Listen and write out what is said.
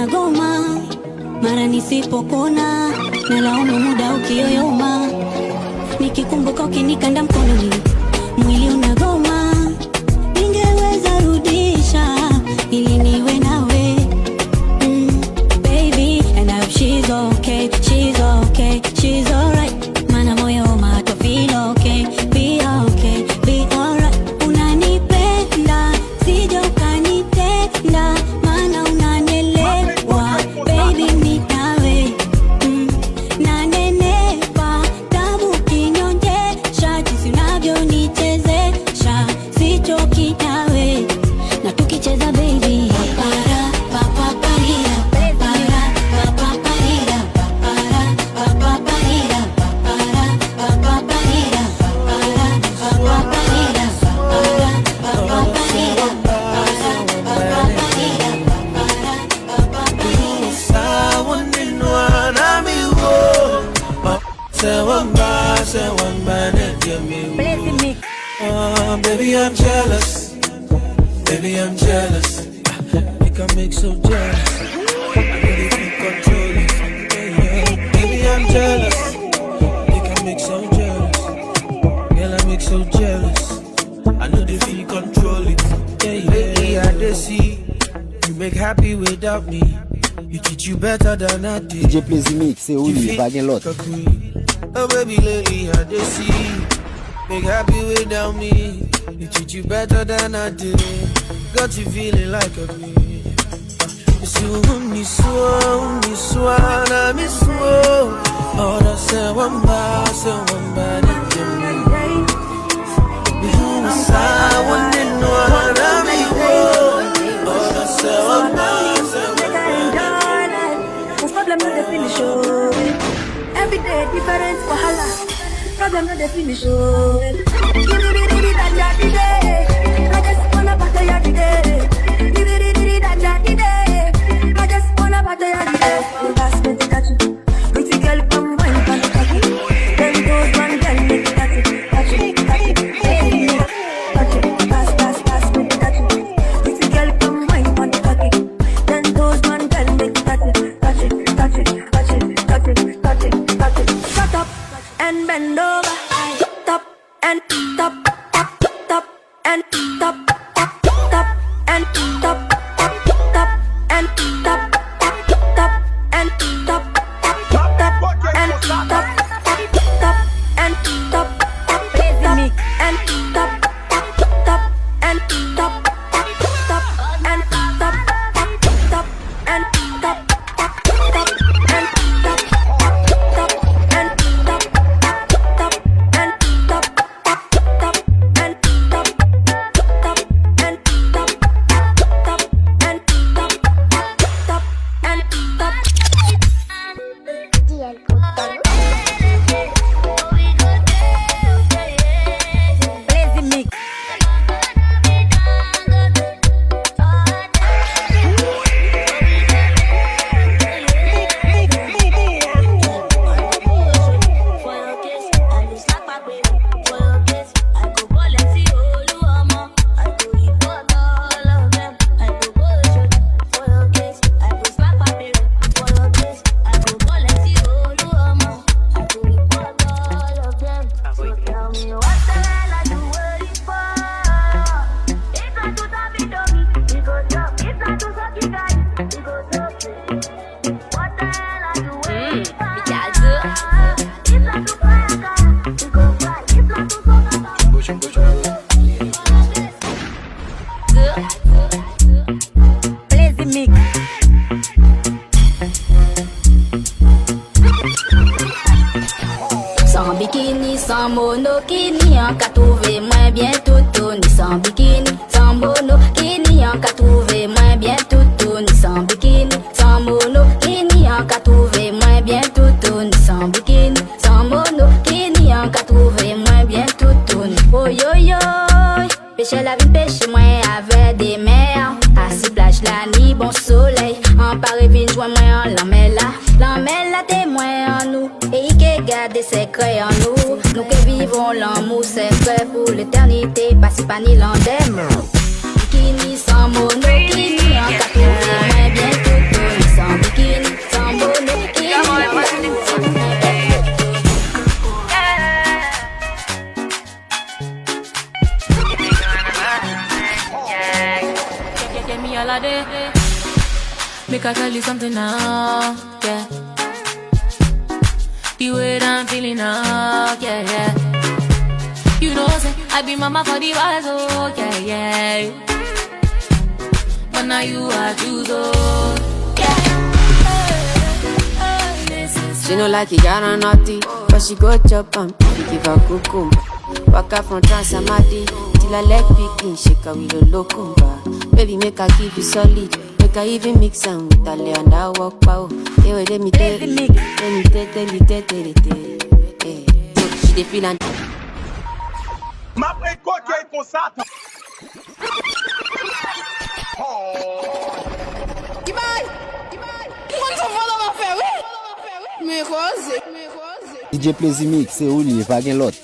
nagoma, mara nisipokona nalaumu muda ukiyoyoma, nikikumbuka ukinikanda mkononi mwili unagoma, ningeweza rudisha ili niwe nawe. Baby, and I hope she's okay, she's okay, she's alright. Mana moyo mato feel okay, be okay, be alright. Unanipenda, sija ukanitenda, mana unanelewa, baby ni nawe. Nanenepa, tabu kinyonjesha, jinsi unavyonichezesha, sichoki nawe, na tukicheza baby papara, papaparira, papara, papaparira, papara, papaparira, papara, papaparira, papara, papaparira, papara, papaparira, papara, papaparira, sawa ninwa na miwo, sawa mbane jami. Baby I'm jealous, baby I'm jealous. You can make so jealous. I really feel control it. Baby I'm jealous, you can make so jealous. Girl I make so jealous. I know they feel control it. Lately I dey see you make happy without me. You treat you better than I did. DJ Plaisir Mix, c'est où il va gagner l'autre. Oh baby, lately I dey see make happy without me. You treat you better than I did. Got you feeling like a queen. It's you who me so, na me so. Oh, that's say one by, that you me. You miss I want to know na me wo. Oh, that's say one by, problem not the finish, oh. Every day different wahala. Problem not the finish, oh. I just wanna party every day. I just wanna party every day. Pass me the touch. Pretty girl come wine for the cocky. Then goes one girl make it touch it, touch it, touch it, touch it. Pass me the touch. Pretty girl come wine for the cocky. Then goes one girl make it touch it, touch it, touch it, touch it, touch it, touch it, touch it. Shut up and bend over. Top and top, top and top, top and top, top and top, top and top, top and top, top and top, top and top, top and top, top and top, top and top, top and top, top and top, top and top, top and top, top and top, top and top, top and top. Plaisir Mix. Plaisir Mix. Sans bikini, sans monokini, en qu'a trouvé moins bien tout, ni sans bikini, sans monokini, en qu'a trouvé moins bien tout, ni sans bikini, sans monokini, en qu'a trouvé moins bien tout, ni sans bikini, sans monokini, en qu'a trouvé moins bien tout, ni oh yo yo, pêcher la vie, pêcher moins avec des mers, assis plage la nuit, bon soleil, en Paris, vine joint moins en l'emmène témoin en nous, et qui garde des secrets en nous, nous qui vivons l'amour secret pour l'éternité, pas si pas ni l'endem. Bikini sans mono, bikini en qu'a trouvé moins bien tout, Make I tell you something now, yeah. The way that I'm feeling now, yeah, yeah. You know, say, I be mama for the wise, oh, yeah, yeah. But now you are choose, oh, yeah. She no like it, got her naughty, but she go chop and give her cuckoo. Waka from Transamadi till I leg picking, shake her with a locumba. Baby, make her give you solid, make her even mix them with a lay and I walk pow. Hey, wait, let me tell you, she dey feel and Ma précoce est comme ça. DJ Play Mix, c'est où il va gagner l'autre.